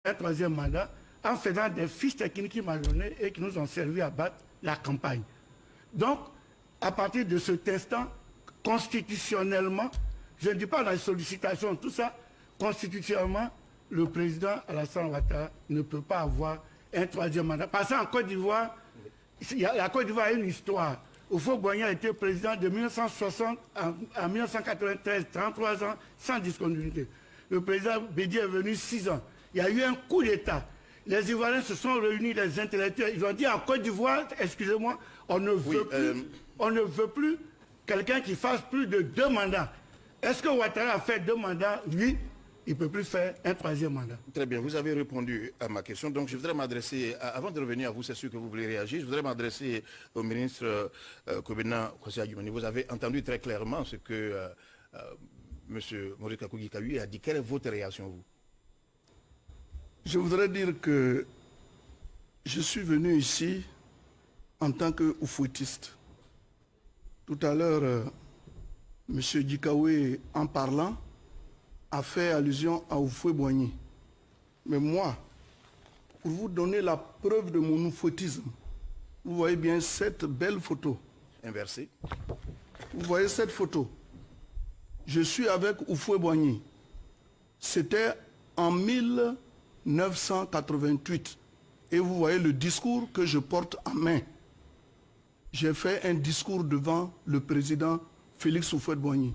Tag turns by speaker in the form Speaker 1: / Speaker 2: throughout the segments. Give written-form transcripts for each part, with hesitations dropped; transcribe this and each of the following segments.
Speaker 1: un troisième mandat en faisant des fiches techniques qui m'ont donné et qui nous ont servi à battre la campagne. Donc, à partir de cet instant, constitutionnellement, je ne dis pas la sollicitation, tout ça, constitutionnellement, le président Alassane Ouattara ne peut pas avoir un troisième mandat. Parce qu'en Côte d'Ivoire, la Côte d'Ivoire a une histoire. Houphouët-Boigny a été président de 1960 à 1993, 33 ans, sans discontinuité. Le président Bédi est venu 6 ans. Il y a eu un coup d'État. Les Ivoiriens se sont réunis, les intellectuels. Ils ont dit en Côte d'Ivoire, excusez-moi, on ne veut plus quelqu'un qui fasse plus de 2 mandats. Est-ce que Ouattara a fait 2 mandats? Oui, il ne peut plus faire un troisième mandat.
Speaker 2: Très bien, vous avez répondu à ma question. Donc je voudrais m'adresser, avant de revenir à vous, c'est sûr que vous voulez réagir, je voudrais m'adresser au ministre Kobena Kwasi-Adjumani. Vous avez entendu très clairement ce que M. Maurice Kakoui a dit. Quelle est votre réaction, vous?
Speaker 3: Je voudrais dire que je suis venu ici en tant que oufouettiste. Tout à l'heure, M. Dikawe, en parlant, a fait allusion à Houphouët-Boigny. Mais moi, pour vous donner la preuve de mon oufouettisme, vous voyez bien cette belle photo.
Speaker 2: Inversée.
Speaker 3: Vous voyez cette photo. Je suis avec Houphouët-Boigny. C'était en 1988. Et vous voyez le discours que je porte en main. J'ai fait un discours devant le président Félix Houphouët-Boigny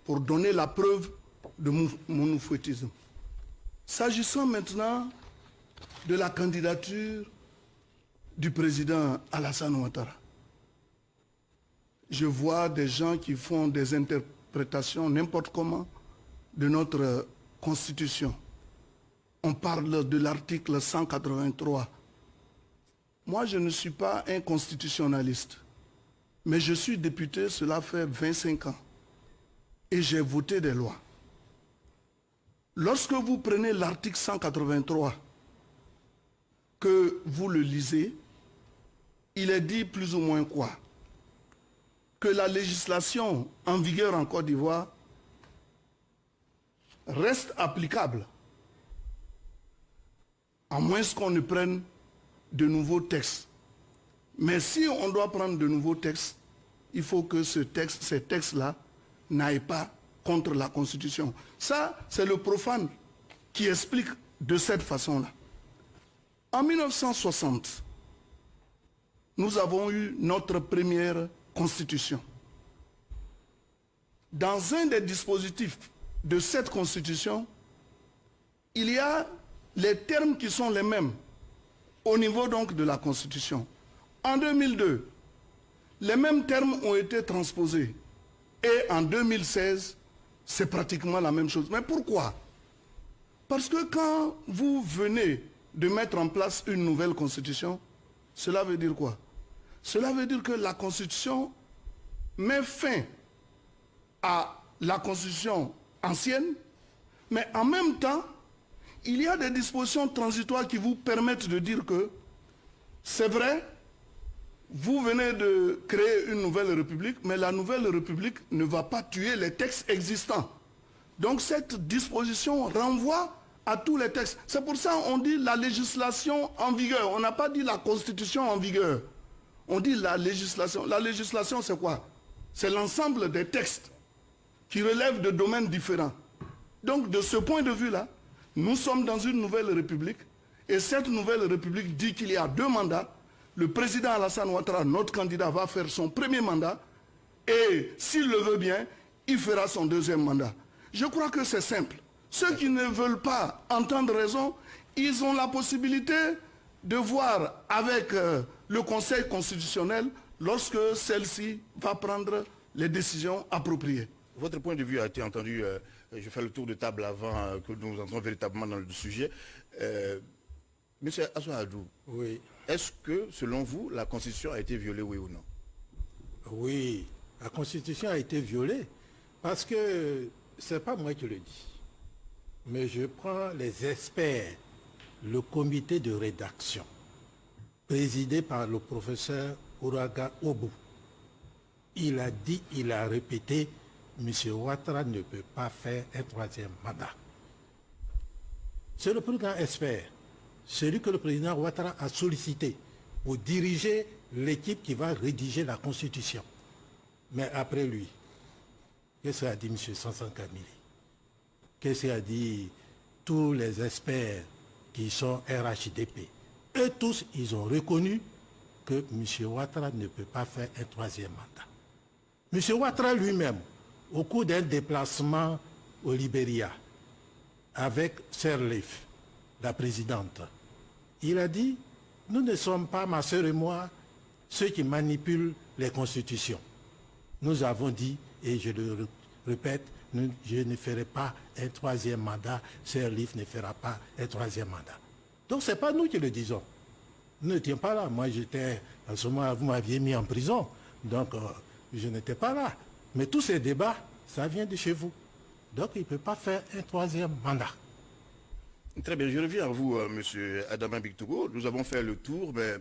Speaker 3: pour donner la preuve de mon oufouettisme. S'agissant maintenant de la candidature du président Alassane Ouattara, je vois des gens qui font des interprétations n'importe comment de notre Constitution. On parle de l'article 183. Moi, je ne suis pas un constitutionnaliste, mais je suis député, cela fait 25 ans, et j'ai voté des lois. Lorsque vous prenez l'article 183, que vous le lisez, il est dit plus ou moins quoi? Que la législation en vigueur en Côte d'Ivoire reste applicable, à moins qu'on ne prenne de nouveaux textes. Mais si on doit prendre de nouveaux textes, il faut que ces textes-là n'aillent pas contre la Constitution. Ça, c'est le profane qui explique de cette façon-là. En 1960, nous avons eu notre première Constitution. Dans un des dispositifs de cette Constitution, il y a les termes qui sont les mêmes au niveau donc de la Constitution. En 2002, les mêmes termes ont été transposés. Et en 2016, c'est pratiquement la même chose. Mais pourquoi? Parce que quand vous venez de mettre en place une nouvelle Constitution, cela veut dire quoi? Cela veut dire que la Constitution met fin à la Constitution ancienne, mais en même temps, il y a des dispositions transitoires qui vous permettent de dire que c'est vrai, vous venez de créer une nouvelle république, mais la nouvelle république ne va pas tuer les textes existants. Donc cette disposition renvoie à tous les textes. C'est pour ça qu'on dit la législation en vigueur. On n'a pas dit la constitution en vigueur. On dit la législation. La législation, c'est quoi? C'est l'ensemble des textes qui relèvent de domaines différents. Donc de ce point de vue-là, nous sommes dans une nouvelle république et cette nouvelle république dit qu'il y a 2 mandats. Le président Alassane Ouattara, notre candidat, va faire son premier mandat et s'il le veut bien, il fera son 2e mandat. Je crois que c'est simple. Ceux qui ne veulent pas entendre raison, ils ont la possibilité de voir avec le Conseil constitutionnel lorsque celle-ci va prendre les décisions appropriées.
Speaker 2: Votre point de vue a été entendu. Je fais le tour de table avant que nous entrons véritablement dans le sujet. Monsieur Assouadou,
Speaker 4: oui.
Speaker 2: Est-ce que, selon vous, la Constitution a été violée, oui ou non?
Speaker 4: Oui, la Constitution a été violée parce que ce n'est pas moi qui le dis. Mais je prends les experts, le comité de rédaction, présidé par le professeur Ouraga Obou. Il a dit, il a répété, M. Ouattara ne peut pas faire un 3e mandat. c'est le plus grand expert, celui que le président Ouattara a sollicité pour diriger l'équipe qui va rédiger la Constitution. Mais après lui, qu'est-ce qu'a dit M. Sansan Kamili? Qu'est-ce qu'a dit tous les experts qui sont RHDP? Eux tous, ils ont reconnu que M. Ouattara ne peut pas faire un troisième mandat. M. Ouattara lui-même, au cours d'un déplacement au Libéria, avec Sirleaf, la présidente, il a dit, nous ne sommes pas, ma sœur et moi, ceux qui manipulent les constitutions. Nous avons dit, et je le répète, je ne ferai pas un troisième mandat, Sirleaf ne fera pas un troisième mandat. Donc ce n'est pas nous qui le disons. Nous n'étions pas là. Moi j'étais, en ce moment, vous m'aviez mis en prison, donc je n'étais pas là. Mais tous ces débats, ça vient de chez vous. Donc il ne peut pas faire un troisième mandat.
Speaker 2: Très bien, je reviens à vous, M. Adama Bictogo. Nous avons fait le tour, mais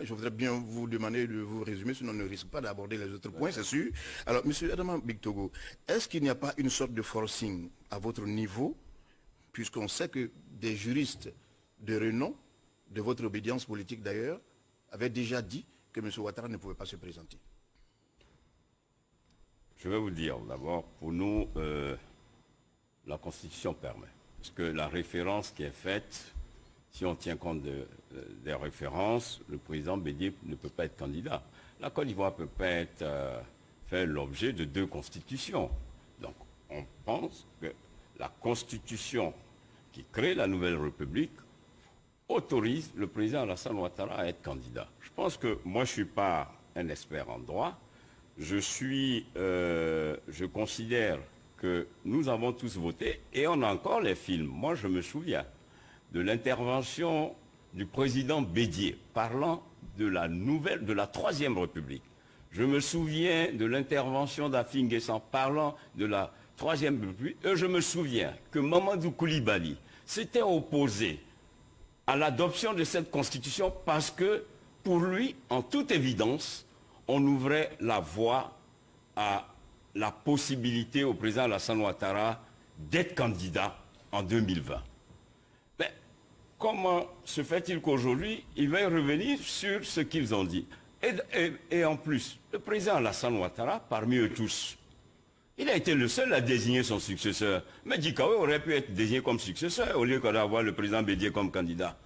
Speaker 2: je voudrais bien vous demander de vous résumer, sinon on ne risque pas d'aborder les autres points, c'est sûr. Alors, M. Adama Bictogo, est-ce qu'il n'y a pas une sorte de forcing à votre niveau, puisqu'on sait que des juristes de renom, de votre obédience politique d'ailleurs, avaient déjà dit que M. Ouattara ne pouvait pas se présenter?
Speaker 5: Je vais vous dire, d'abord, pour nous, la Constitution permet. Parce que la référence qui est faite, si on tient compte des références, le président Bédié ne peut pas être candidat. La Côte d'Ivoire peut pas être fait l'objet de 2 constitutions. Donc, on pense que la Constitution qui crée la nouvelle République autorise le président Alassane Ouattara à être candidat. Je pense que moi, je ne suis pas un expert en droit. Je considère que nous avons tous voté, et on a encore les films. Moi, je me souviens de l'intervention du président Bédié parlant de la Troisième République. Je me souviens de l'intervention d'Afin Guessan parlant de la Troisième République. Et je me souviens que Mamadou Koulibaly s'était opposé à l'adoption de cette constitution parce que, pour lui, en toute évidence, on ouvrait la voie à la possibilité au président Alassane Ouattara d'être candidat en 2020. Mais comment se fait-il qu'aujourd'hui, il va revenir sur ce qu'ils ont dit? Et en plus, le président Alassane Ouattara, parmi eux tous, il a été le seul à désigner son successeur. Mais Dikawe aurait pu être désigné comme successeur au lieu d'avoir le président Bédié comme candidat.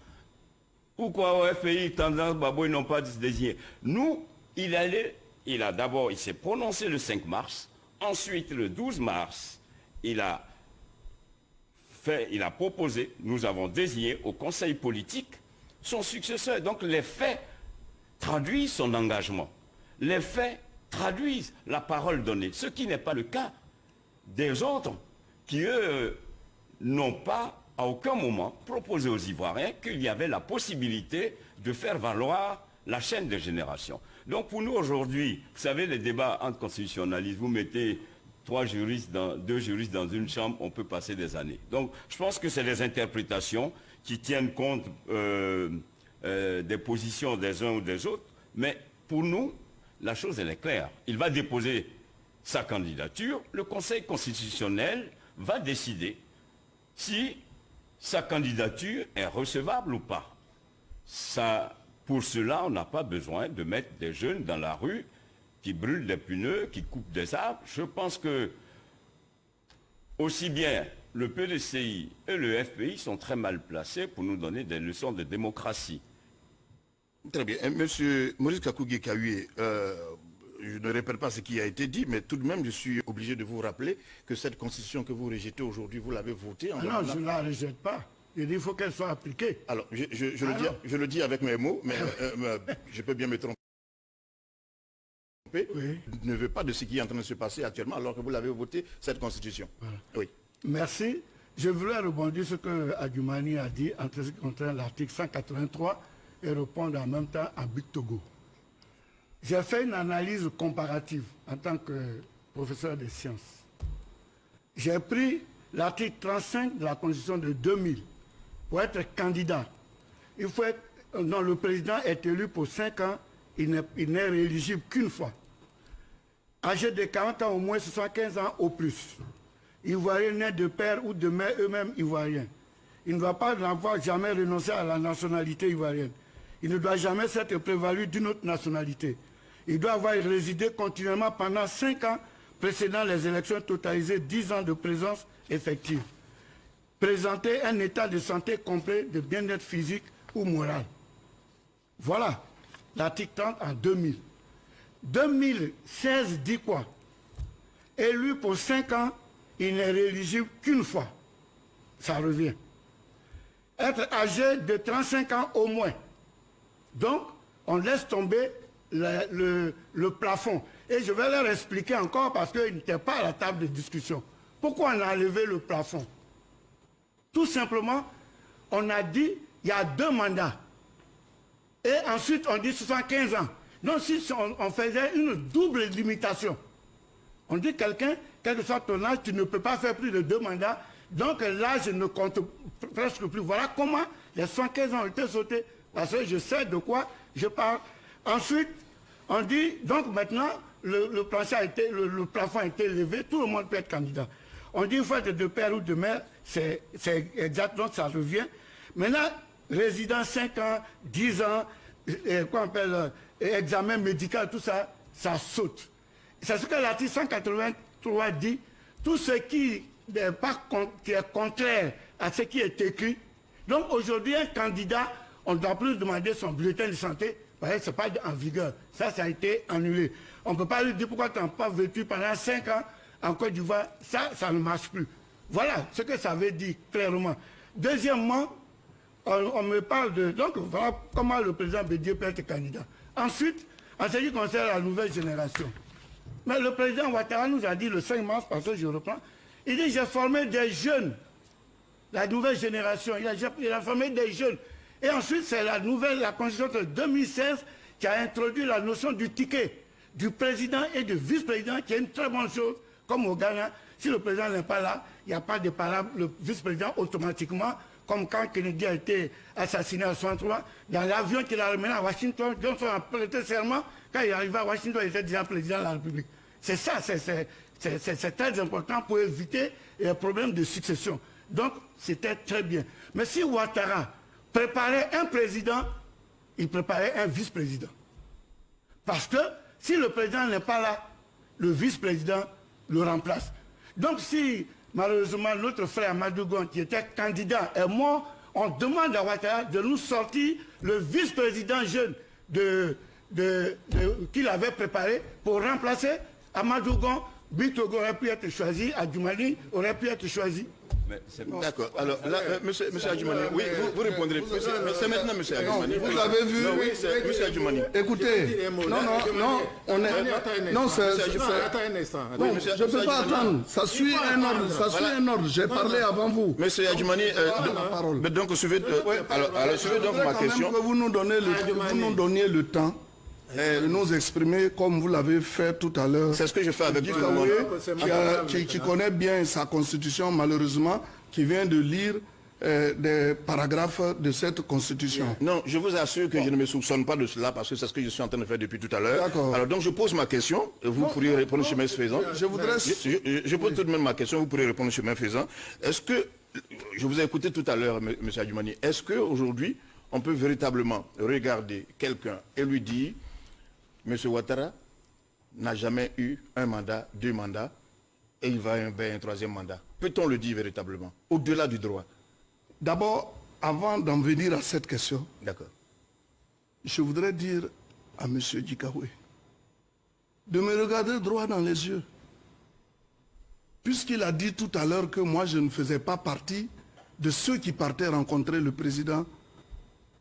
Speaker 5: Pourquoi au FPI, tendance, Babo, ils n'ont pas désigné? Nous, il s'est prononcé le 5 mars. Ensuite, le 12 mars, il a proposé, nous avons désigné au Conseil politique son successeur. Donc les faits traduisent son engagement. Les faits traduisent la parole donnée, ce qui n'est pas le cas des autres qui, eux, n'ont pas à aucun moment proposé aux Ivoiriens qu'il y avait la possibilité de faire valoir la chaîne de génération. Donc pour nous aujourd'hui, vous savez, les débats entre constitutionnalistes, vous mettez 2 juristes dans une chambre, on peut passer des années. Donc je pense que c'est des interprétations qui tiennent compte des positions des uns ou des autres, mais pour nous, la chose elle est claire. Il va déposer sa candidature, le Conseil constitutionnel va décider si sa candidature est recevable ou pas. Pour cela, on n'a pas besoin de mettre des jeunes dans la rue qui brûlent des pneus, qui coupent des arbres. Je pense que aussi bien le PDCI et le FPI sont très mal placés pour nous donner des leçons de démocratie.
Speaker 2: Très bien. Monsieur Maurice Kakougé-Kahué, je ne répète pas ce qui a été dit, mais tout de même, je suis obligé de vous rappeler que cette constitution que vous rejetez aujourd'hui, vous l'avez votée.
Speaker 1: Non, je ne la rejette pas. Il dit qu'il faut qu'elle soit appliquée.
Speaker 2: Alors, je le dis avec mes mots, mais je peux bien me tromper.
Speaker 1: Oui.
Speaker 2: Ne veut pas de ce qui est en train de se passer actuellement, alors que vous l'avez voté, cette constitution. Voilà. Oui.
Speaker 1: Merci. Je voulais rebondir sur ce que Adjumani a dit en ce qui concerne l'article 183 et répondre en même temps à Bictogo. J'ai fait une analyse comparative en tant que professeur de sciences. J'ai pris l'article 35 de la Constitution de 2000 pour être candidat. Le président est élu pour 5 ans, il n'est rééligible qu'une fois. Âgé de 40 ans au moins 75 ans au plus. Ivoiriens nés de père ou de mère eux-mêmes ivoiriens. il ne doit pas n'avoir jamais renoncé à la nationalité ivoirienne. Il ne doit jamais s'être prévalu d'une autre nationalité. Il doit avoir résidé continuellement pendant 5 ans précédant les élections totalisées 10 ans de présence effective. Présenter un état de santé complet de bien-être physique ou moral. Voilà l'article 30 en 2000. 2016 dit quoi? Élu pour 5 ans, il n'est rééligible qu'une fois. Ça revient. Être âgé de 35 ans au moins. Donc, on laisse tomber le plafond. Et je vais leur expliquer encore parce qu'ils n'étaient pas à la table de discussion. Pourquoi on a levé le plafond? Tout simplement, on a dit il y a 2 mandats. Et ensuite, on dit 75 ans. Donc, si on faisait une double limitation, on dit quelqu'un, quel que soit ton âge, tu ne peux pas faire plus de 2 mandats. Donc, l'âge ne compte presque plus. Voilà comment les 75 ans ont été sautés. Parce que je sais de quoi je parle. Ensuite, on dit, donc maintenant, le plafond a été levé, tout le monde peut être candidat. On dit une fois de père ou de mère, c'est exact, donc ça revient. Maintenant, résident 5 ans, 10 ans, quoi on appelle, examen médical, tout ça, ça saute. C'est ce que l'article 183 dit. Tout ce qui est contraire à ce qui est écrit. Donc aujourd'hui, un candidat, on ne doit plus demander son bulletin de santé, parce que ce n'est pas en vigueur. Ça a été annulé. On ne peut pas lui dire pourquoi tu n'as pas vécu pendant 5 ans en Côte d'Ivoire. Ça ne marche plus. Voilà ce que ça veut dire clairement. Deuxièmement, on me parle de... Donc voilà comment le président Bédié peut être candidat. Ensuite, en ce qui concerne la nouvelle génération. Mais le président Ouattara nous a dit le 5 mars, parce que je reprends, il dit j'ai formé des jeunes, la nouvelle génération, il a formé des jeunes. Et ensuite, c'est la constitution de 2016 qui a introduit la notion du ticket du président et du vice-président, qui est une très bonne chose, comme au Ghana. Si le président n'est pas là, il n'y a pas de parole, le vice-président automatiquement, comme quand Kennedy a été assassiné en 1963, dans l'avion qu'il a ramené à Washington, Johnson a prêté serment, quand il est arrivé à Washington, il était déjà président de la République. C'est ça, c'est très important pour éviter les problèmes de succession. Donc, c'était très bien. Mais si Ouattara préparait un président, il préparait un vice-président. Parce que si le président n'est pas là, le vice-président le remplace. Donc si malheureusement notre frère Amadou Gon, qui était candidat, est mort, on demande à Ouattara de nous sortir le vice-président jeune qu'il avait préparé pour remplacer Amadou Gon. Bitogo aurait pu être choisi, Adjoumani aurait pu être choisi.
Speaker 2: D'accord. Alors là, monsieur Adjoumani, oui, vous répondrez. C'est maintenant, monsieur Adjoumani.
Speaker 3: Vous avez vu,
Speaker 2: oui, c'est monsieur Adjoumani.
Speaker 3: Écoutez, non, je ne peux pas attendre. Ça suit un ordre, J'ai parlé avant vous.
Speaker 2: Monsieur Adjoumani, donc suivez donc ma question.
Speaker 3: Que vous nous donniez le temps de nous exprimer comme vous l'avez fait tout à l'heure.
Speaker 2: C'est ce que je fais avec tout le monde.
Speaker 3: Qui connaît bien sa constitution, malheureusement, qui vient de lire des paragraphes de cette constitution.
Speaker 2: Non, je vous assure que je ne me soupçonne pas de cela parce que c'est ce que je suis en train de faire depuis tout à l'heure. Alors donc je pose ma question, vous pourriez répondre chemin faisant. Je pose tout de même ma question, vous pourrez répondre chemin faisant. Est-ce que, je vous ai écouté tout à l'heure, M. Adjoumani, est-ce qu'aujourd'hui, on peut véritablement regarder quelqu'un et lui dire M. Ouattara n'a jamais eu un mandat, 2 mandats, et il va vers un 3e mandat. Peut-on le dire véritablement, au-delà du droit?
Speaker 3: D'abord, avant d'en venir à cette question,
Speaker 2: je
Speaker 3: voudrais dire à M. Djikaoué de me regarder droit dans les yeux. Puisqu'il a dit tout à l'heure que moi, je ne faisais pas partie de ceux qui partaient rencontrer le président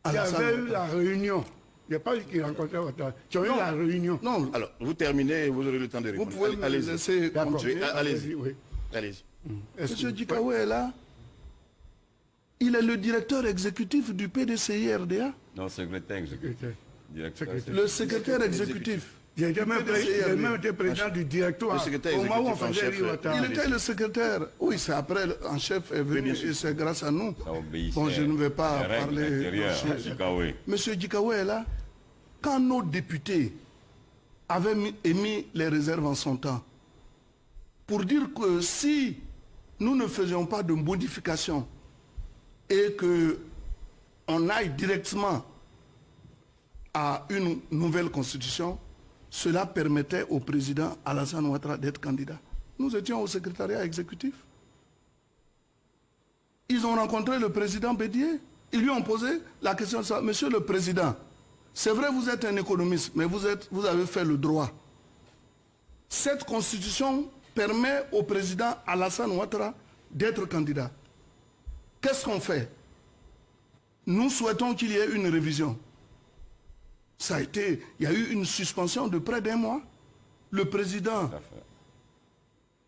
Speaker 3: Alassane.
Speaker 1: Il y avait eu la réunion. Il n'y a pas eu qui rencontrait Ouattara. Tu as eu la réunion.
Speaker 3: Non.
Speaker 2: Alors, vous terminez et vous aurez le temps de répondre.
Speaker 3: Vous pouvez me laisser continuer.
Speaker 2: Allez-y.
Speaker 1: Oui.
Speaker 2: Allez-y.
Speaker 3: M. Djikaoué est là. Il est le directeur exécutif du PDCI RDA.
Speaker 5: Non, secrétaire exécutif.
Speaker 3: Le secrétaire exécutif.
Speaker 1: J'ai même été président du directoire. Au moment où on faisait Ouattara.
Speaker 3: Il était le secrétaire. Oui, c'est après un chef est venu et c'est grâce à nous. Bon, je ne vais pas parler. Monsieur Djikaoué est là. Quand nos députés avaient émis les réserves en son temps, pour dire que si nous ne faisions pas de modification et qu'on aille directement à une nouvelle constitution, cela permettait au président Alassane Ouattara d'être candidat. Nous étions au secrétariat exécutif. Ils ont rencontré le président Bédié. Ils lui ont posé la question de ça. Monsieur le Président, c'est vrai vous êtes un économiste, mais vous avez fait le droit. Cette constitution permet au président Alassane Ouattara d'être candidat. Qu'est-ce qu'on fait? Nous souhaitons qu'il y ait une révision. Il y a eu une suspension de près d'1 mois. Le président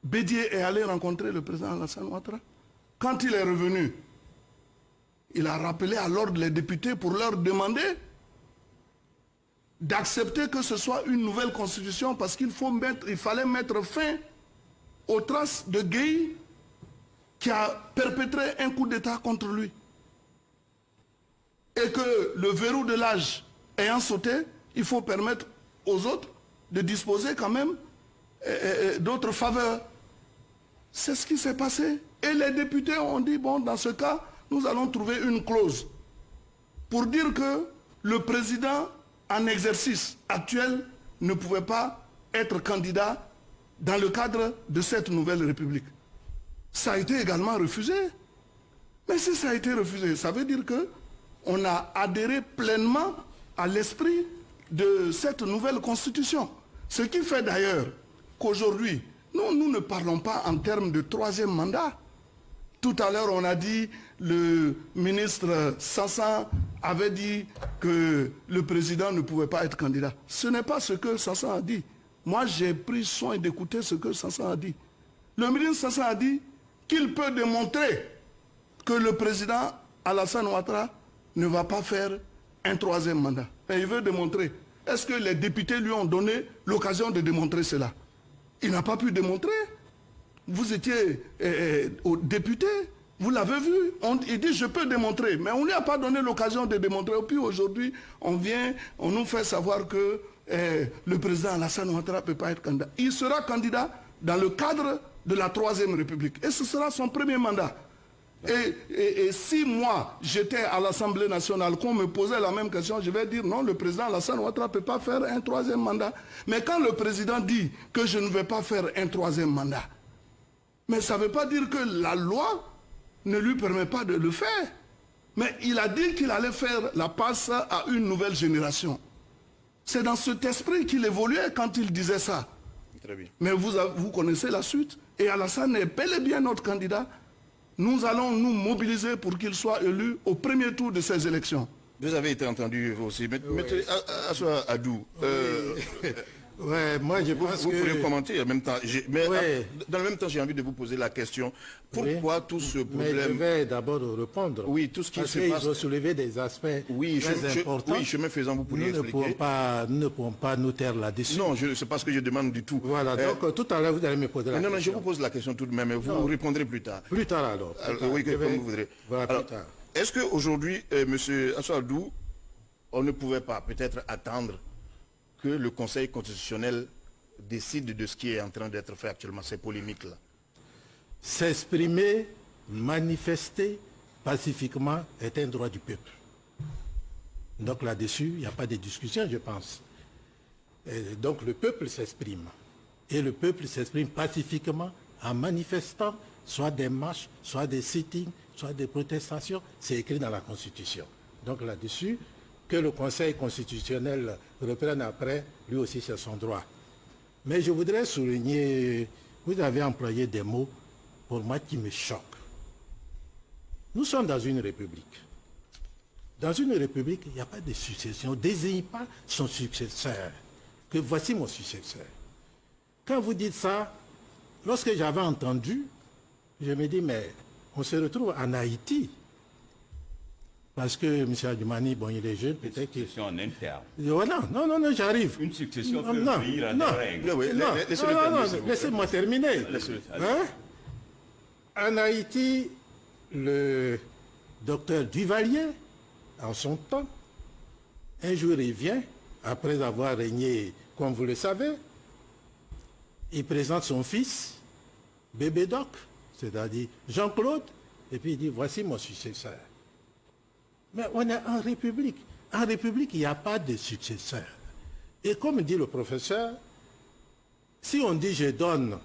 Speaker 3: Bédié est allé rencontrer le président Alassane Ouattara. Quand il est revenu, il a rappelé à l'ordre les députés pour leur demander d'accepter que ce soit une nouvelle constitution parce qu'il fallait mettre fin aux traces de Gueye qui a perpétré un coup d'État contre lui. Et que le verrou de l'âge ayant sauté, il faut permettre aux autres de disposer quand même d'autres faveurs. C'est ce qui s'est passé. Et les députés ont dit, bon, dans ce cas, nous allons trouver une clause pour dire que le président en exercice actuel ne pouvait pas être candidat dans le cadre de cette nouvelle république. Ça a été également refusé. Mais si ça a été refusé, ça veut dire qu'on a adhéré pleinement à l'esprit de cette nouvelle constitution. Ce qui fait d'ailleurs qu'aujourd'hui, nous ne parlons pas en termes de 3e mandat. Tout à l'heure, on a dit, le ministre Sansan avait dit que le président ne pouvait pas être candidat. Ce n'est pas ce que Sansan a dit. Moi, j'ai pris soin d'écouter ce que Sansan a dit. Le ministre Sansan a dit qu'il peut démontrer que le président Alassane Ouattara ne va pas faire un 3e mandat. Et il veut démontrer. Est-ce que les députés lui ont donné l'occasion de démontrer cela? Il n'a pas pu démontrer. Vous étiez député, vous l'avez vu. Il dit je peux démontrer, mais on ne lui a pas donné l'occasion de démontrer. Et puis aujourd'hui, on nous fait savoir que le président Alassane Ouattara ne peut pas être candidat. Il sera candidat dans le cadre de la 3e République. Et ce sera son premier mandat. Et si moi, j'étais à l'Assemblée nationale, qu'on me posait la même question, je vais dire non, le président Alassane Ouattara ne peut pas faire un 3e mandat. Mais quand le président dit que je ne vais pas faire un 3e mandat, mais ça ne veut pas dire que la loi ne lui permet pas de le faire. Mais il a dit qu'il allait faire la passe à une nouvelle génération. C'est dans cet esprit qu'il évoluait quand il disait ça.
Speaker 2: Très bien.
Speaker 3: Mais vous connaissez la suite. Et Alassane est bel et bien notre candidat. Nous allons nous mobiliser pour qu'il soit élu au premier tour de ces élections.
Speaker 2: Vous avez été entendu vous aussi. Maître Assoua Adou,
Speaker 4: Ouais, moi je pense
Speaker 2: vous
Speaker 4: que...
Speaker 2: pourrez commenter en même temps. Dans le même temps, j'ai envie de vous poser la question. Pourquoi tout ce problème...
Speaker 4: Mais je vais d'abord répondre.
Speaker 2: Oui, tout ce qui se passe...
Speaker 4: Parce qu'ils ont soulevé des aspects très importants.
Speaker 2: Oui, chemin faisant, vous pourriez expliquer.
Speaker 4: Nous ne pourrons pas nous taire là-dessus.
Speaker 2: Non, c'est pas ce que je demande du tout.
Speaker 4: Voilà, donc tout à l'heure, vous allez me poser la question.
Speaker 2: Non, je vous pose la question tout de même, et vous répondrez plus tard.
Speaker 4: Plus tard alors.
Speaker 2: Oui, comme vous voudrez.
Speaker 4: Voilà,
Speaker 2: alors,
Speaker 4: plus tard.
Speaker 2: est-ce qu'aujourd'hui, M. Assoua Adou, on ne pouvait pas peut-être attendre que le Conseil constitutionnel décide de ce qui est en train d'être fait actuellement, ces polémiques-là?
Speaker 4: S'exprimer, manifester pacifiquement est un droit du peuple. Donc là-dessus, il n'y a pas de discussion, je pense. Et donc le peuple s'exprime. Et le peuple s'exprime pacifiquement en manifestant soit des marches, soit des sittings, soit des protestations. C'est écrit dans la Constitution. Donc là-dessus, que le Conseil constitutionnel reprenne après, lui aussi c'est son droit. Mais je voudrais souligner, vous avez employé des mots pour moi qui me choquent. Nous sommes dans une république. Dans une république, il n'y a pas de succession. On ne désigne pas son successeur. Que voici mon successeur. Quand vous dites ça, lorsque j'avais entendu, je me dis, mais on se retrouve en Haïti. Parce que M. Adjoumani, bon, il est jeune, peut-être qu'il...
Speaker 5: Une succession en interne.
Speaker 4: Non, j'arrive.
Speaker 5: Une succession peut obéir à des règles.
Speaker 4: Laissez-moi terminer. Hein? En Haïti, le docteur Duvalier, en son temps, un jour il vient, après avoir régné, comme vous le savez, il présente son fils, Bébé Doc, c'est-à-dire Jean-Claude, et puis il dit, voici mon successeur. Mais on est en République. En République, il n'y a pas de successeur. Et comme dit le professeur, si on dit je donne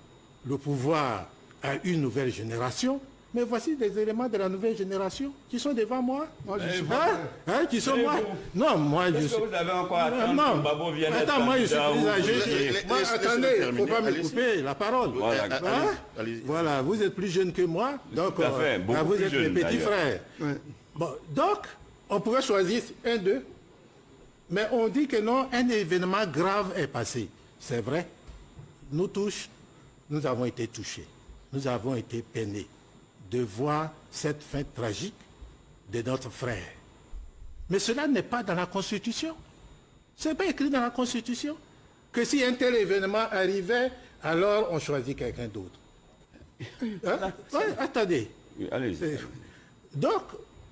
Speaker 4: le pouvoir à une nouvelle génération, mais voici des éléments de la nouvelle génération qui sont devant moi.
Speaker 3: Moi, je suis
Speaker 4: Qui sont moi. Non, moi je suis.
Speaker 5: Vous avez encore attendre que Babo vienne être
Speaker 4: Attends, moi je suis
Speaker 5: candidat
Speaker 4: plus
Speaker 5: ou-
Speaker 4: âgé. Moi, attendez, il ne faut pas me couper la parole.
Speaker 5: Voilà.
Speaker 4: Hein?
Speaker 2: allez-y.
Speaker 4: Voilà, vous êtes plus jeune que moi, donc
Speaker 5: Tout à fait, beaucoup
Speaker 4: vous
Speaker 5: plus
Speaker 4: êtes mes
Speaker 5: jeune,
Speaker 4: petits
Speaker 5: d'ailleurs.
Speaker 4: frères. Bon, donc, on pouvait choisir un d'eux, mais on dit que non, un événement grave est passé. C'est vrai. Nous tous, nous avons été touchés. Nous avons été peinés de voir cette fin tragique de notre frère. Mais cela n'est pas dans la Constitution. Ce n'est pas écrit dans la Constitution que si un tel événement arrivait, alors on choisit quelqu'un d'autre. Hein? Ouais, attendez.
Speaker 5: Oui, allez-y.
Speaker 4: Donc,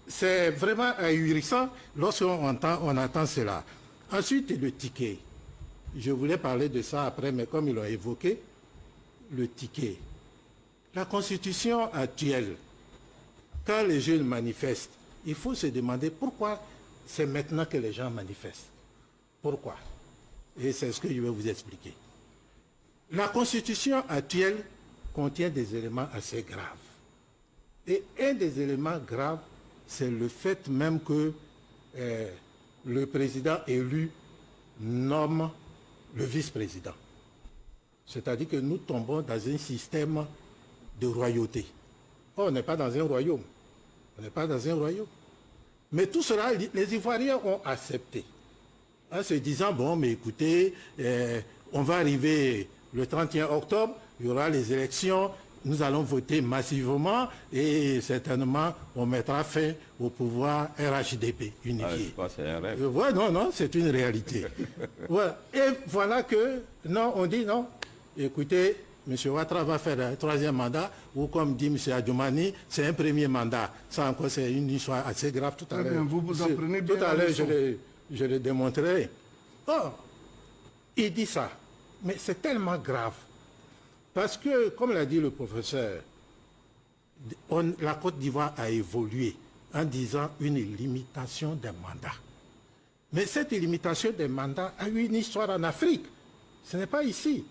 Speaker 4: c'est vraiment ahurissant lorsqu'on entend cela. Ensuite, le ticket. Je voulais parler de ça après, mais comme ils l'ont évoqué, le ticket. La Constitution actuelle, quand les jeunes manifestent, il faut se demander pourquoi c'est maintenant que les gens manifestent. Pourquoi? Et c'est ce que je vais vous expliquer. La Constitution actuelle contient des éléments assez graves. Et un des éléments graves, c'est le fait même que le président élu nomme le vice-président. C'est-à-dire que nous tombons dans un système de royauté. Oh, on n'est pas dans un royaume. On n'est pas dans un royaume. Mais tout cela, les Ivoiriens ont accepté. En se disant, bon, mais écoutez, on va arriver le 31 octobre, il y aura les élections, nous allons voter massivement et certainement on mettra fin au pouvoir RHDP unifié.
Speaker 5: C'est un rêve.
Speaker 4: Ouais, non, c'est une réalité. Voilà. Et voilà que, non, on dit non. Écoutez, M. Ouattara va faire un troisième mandat, ou comme dit M. Adjoumani, c'est un premier mandat. Ça encore, c'est une histoire assez grave tout à l'heure.
Speaker 3: Vous en prenez bien
Speaker 4: Tout à
Speaker 3: la
Speaker 4: l'heure,
Speaker 3: leçon.
Speaker 4: je le démontrerai. Oh, il dit ça. Mais c'est tellement grave. Parce que, comme l'a dit le professeur, la Côte d'Ivoire a évolué en disant une limitation des mandats. Mais cette limitation des mandats a eu une histoire en Afrique. Ce n'est pas ici.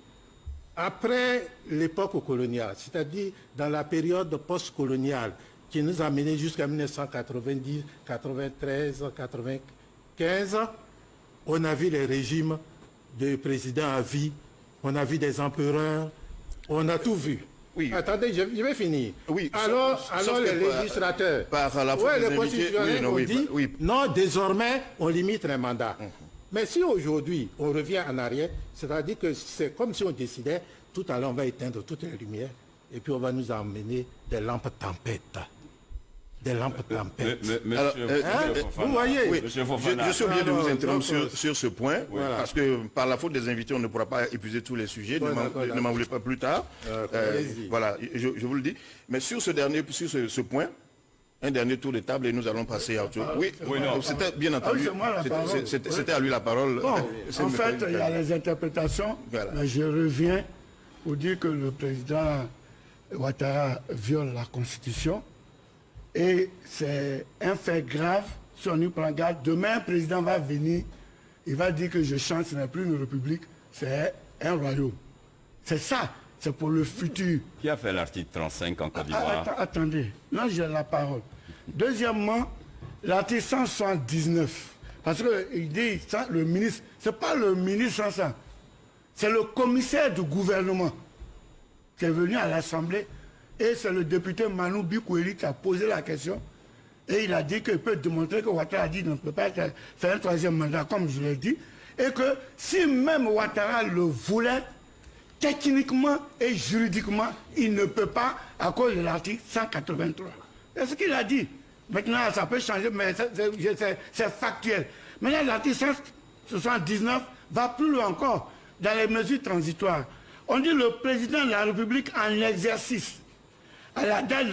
Speaker 4: Après l'époque coloniale, c'est-à-dire dans la période post-coloniale qui nous a menés jusqu'à 1990, 93, 95, on a vu les régimes de présidents à vie, on a vu des empereurs, on a tout vu.
Speaker 2: Oui.
Speaker 4: Attendez, je vais finir.
Speaker 2: Oui,
Speaker 4: Alors
Speaker 2: sauf
Speaker 4: les
Speaker 2: que
Speaker 4: législateurs,
Speaker 2: par la faute
Speaker 4: ouais,
Speaker 2: des
Speaker 4: les
Speaker 2: invités,
Speaker 4: constitutionnels
Speaker 2: oui, non,
Speaker 4: ont
Speaker 2: oui,
Speaker 4: dit,
Speaker 2: oui.
Speaker 4: non, désormais, on limite les mandats. Mais si aujourd'hui, on revient en arrière, c'est-à-dire que c'est comme si on décidait, tout à l'heure, on va éteindre toutes les lumières, et puis on va nous emmener des lampes tempêtes. Des lampes tempêtes.
Speaker 2: Alors,
Speaker 5: Monsieur
Speaker 4: vous voyez,
Speaker 2: Oui,
Speaker 5: Monsieur Fofana.
Speaker 2: je suis obligé de vous
Speaker 4: Alors,
Speaker 2: interrompre
Speaker 4: donc,
Speaker 2: sur ce point,
Speaker 4: voilà.
Speaker 2: parce que par la faute des invités, on ne pourra pas épuiser tous les sujets.
Speaker 4: Ouais,
Speaker 2: Ne
Speaker 4: d'accord.
Speaker 2: m'en voulez pas plus tard.
Speaker 4: allez-y.
Speaker 2: Voilà, je vous le dis. Mais sur ce point, un dernier tour de table et nous allons passer à autre chose. Oui,
Speaker 5: non.
Speaker 2: c'était bien
Speaker 1: Ah oui,
Speaker 2: entendu.
Speaker 1: c'est moi la parole.
Speaker 2: C'était à lui la parole.
Speaker 1: Bon,
Speaker 2: C'est
Speaker 1: en
Speaker 2: me
Speaker 1: fait,
Speaker 2: faire-
Speaker 1: il y a les interprétations.
Speaker 2: Voilà.
Speaker 1: Mais je reviens pour dire que le président Ouattara viole la Constitution. Et c'est un fait grave. Si on y prend garde, demain, un président va venir, il va dire que je change, ce n'est plus une république, c'est un royaume. C'est ça, c'est pour le futur.
Speaker 5: Qui a fait l'article 35 en Côte d'Ivoire?
Speaker 1: Attendez, là j'ai la parole. Deuxièmement, l'article 179, parce qu'il dit, le ministre, ce n'est pas le ministre sans ça, c'est le commissaire du gouvernement qui est venu à l'Assemblée, et c'est le député Manou Bikoueli qui a posé la question, et il a dit qu'il peut démontrer que Ouattara a dit qu'il ne peut pas faire un troisième mandat, comme je l'ai dit, et que si même Ouattara le voulait, techniquement et juridiquement, il ne peut pas à cause de l'article 183. C'est ce qu'il a dit. Maintenant, ça peut changer, mais c'est factuel. Maintenant, l'article 179 va plus loin encore dans les mesures transitoires. On dit le président de la République en exercice, à la date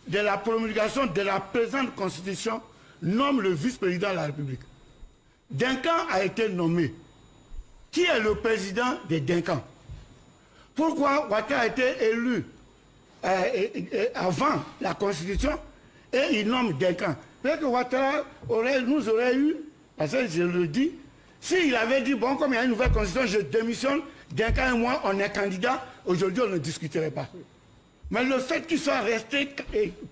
Speaker 1: de la promulgation de la présente Constitution, nomme le vice-président de la République. Duncan a été nommé. Qui est le président de Duncan? Pourquoi Ouattara a été élu avant la Constitution et il nomme Duncan? Peut-être que Ouattara nous aurait eu, parce que je le dis, s'il avait dit, bon, comme il y a une nouvelle constitution, je démissionne, d'un cas et moi, on est candidat, aujourd'hui, on ne discuterait pas. Mais le fait qu'il soit resté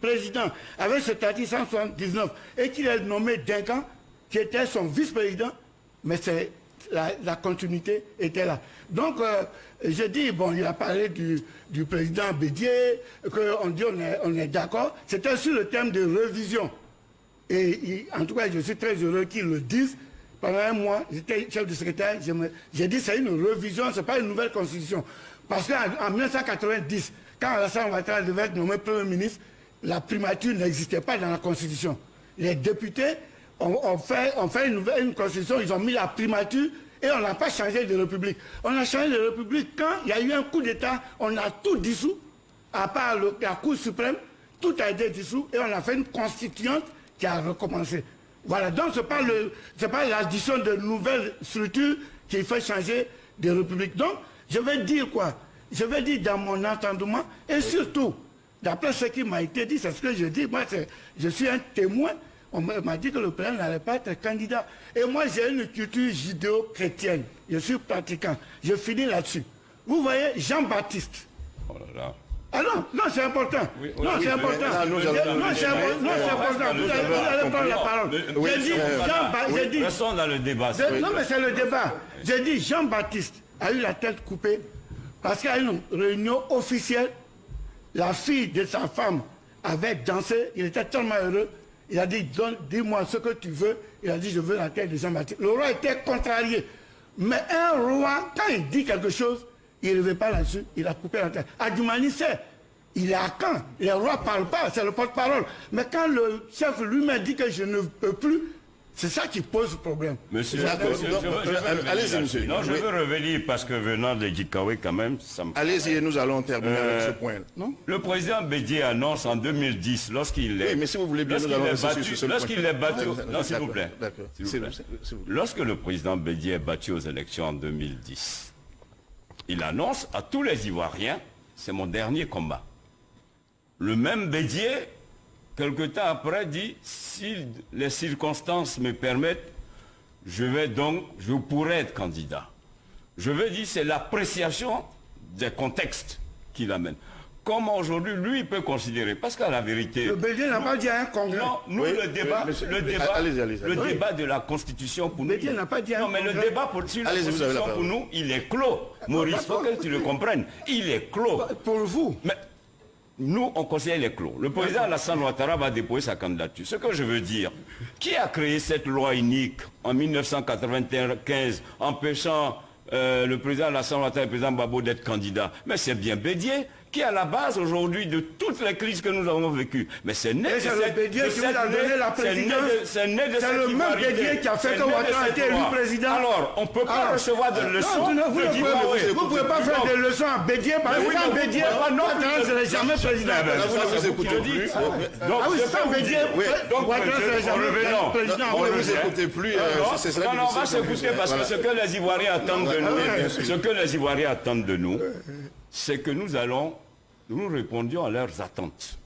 Speaker 1: président avec cet article 179 et qu'il ait nommé Duncan, qui était son vice-président, mais la continuité était là. Donc, j'ai dit, bon, il a parlé du président Bédié, qu'on dit on est d'accord. C'était sur le thème de révision. Et en tout cas, je suis très heureux qu'ils le disent. Pendant un mois, j'étais chef de secrétaire, j'ai dit c'est une révision, ce n'est pas une nouvelle constitution. Parce qu'en 1990, quand Alassane Ouattara devait être nommé Premier ministre, la primature n'existait pas dans la constitution. Les députés ont fait une constitution, ils ont mis la primature et on n'a pas changé de république. On a changé de république quand il y a eu un coup d'État, on a tout dissous, à part la Cour suprême, tout a été dissous et on a fait une constituante qui a recommencé. Voilà, donc ce n'est pas l'addition de nouvelles structures qui fait changer de république. Donc, je vais dire quoi? Je vais dire dans mon entendement, et surtout, d'après ce qui m'a été dit, c'est ce que je dis, moi je suis un témoin, on m'a dit que le président n'allait pas être candidat. Et moi j'ai une culture judéo-chrétienne, je suis pratiquant, je finis là-dessus. Vous voyez, Jean-Baptiste.
Speaker 5: Oh là là.
Speaker 1: Ah non, c'est important.
Speaker 5: Oui,
Speaker 1: non, c'est important. C'est important. Vous allez prendre la parole. J'ai dit,
Speaker 5: restons dans le débat.
Speaker 1: Non, mais c'est le débat. J'ai dit, Jean-Baptiste a eu la tête coupée parce qu'à une réunion officielle, la fille de sa femme avait dansé. Il était tellement heureux. Il a dit, dis-moi ce que tu veux. Il a dit, je veux la tête de Jean-Baptiste. Le roi était contrarié. Mais un roi, quand il dit quelque chose, il ne veut pas là-dessus, il a coupé la tête. Adjumani sait, il est à Caen, les rois ne parlent pas, c'est le porte-parole. Mais quand le chef lui-même dit que je ne peux plus, c'est ça qui pose problème.
Speaker 5: Monsieur, allez-y, monsieur. Non, je veux revenir parce que venant de Djikawe, quand même, ça me...
Speaker 2: Allez-y, nous allons terminer avec ce point. Non,
Speaker 5: le président Bédié annonce en 2010, lorsqu'il est...
Speaker 2: Oui, mais si vous voulez bien, nous allons rester sur ce point.
Speaker 5: Lorsqu'il est battu... Non, s'il vous plaît.
Speaker 2: D'accord.
Speaker 5: Lorsque le président Bédié est battu aux élections en 2010, il annonce à tous les Ivoiriens, c'est mon dernier combat. Le même Bédié, quelque temps après, dit, si les circonstances me permettent, je pourrais être candidat. Je veux dire, c'est l'appréciation des contextes qui l'amène. Comment aujourd'hui, lui, il peut considérer, parce qu'à la vérité...
Speaker 1: Le Bédié n'a pas dit à un congrès.
Speaker 5: Non, nous,
Speaker 2: oui,
Speaker 5: le débat de la Constitution pour nous...
Speaker 1: Bédié n'a pas dit à un
Speaker 5: congrès. Non, mais le débat sur la Constitution pour nous, il est clos. Maurice, il faut que tu le comprennes. Il est clos.
Speaker 1: Pour vous.
Speaker 5: Mais nous, on considère les clos. Le président Alassane Ouattara va déposer sa candidature. Ce que je veux dire, qui a créé cette loi unique en 1995, empêchant le président Alassane Ouattara et le président Gbagbo d'être candidat? Mais c'est bien Bédié qui est à la base aujourd'hui de toutes les crises que nous avons vécues. Mais c'est né de cette...
Speaker 1: Bédié qui vous a donné la présidence. C'est le même Bédié qui a fait que Ouattara a été élu président.
Speaker 5: Alors, on ne peut pas recevoir de leçons.
Speaker 1: Vous ne pouvez pas faire des leçons à Bédié parce que sans Bédié, Ouattara ne serait jamais président.
Speaker 2: Vous écoutez plus.
Speaker 1: Ah oui, sans Bédié, Ouattara ne serait jamais président.
Speaker 2: On ne vous écoutez plus.
Speaker 5: Non, on va s'écouter parce que ce que les Ivoiriens attendent de nous, c'est que nous répondions à leurs attentes.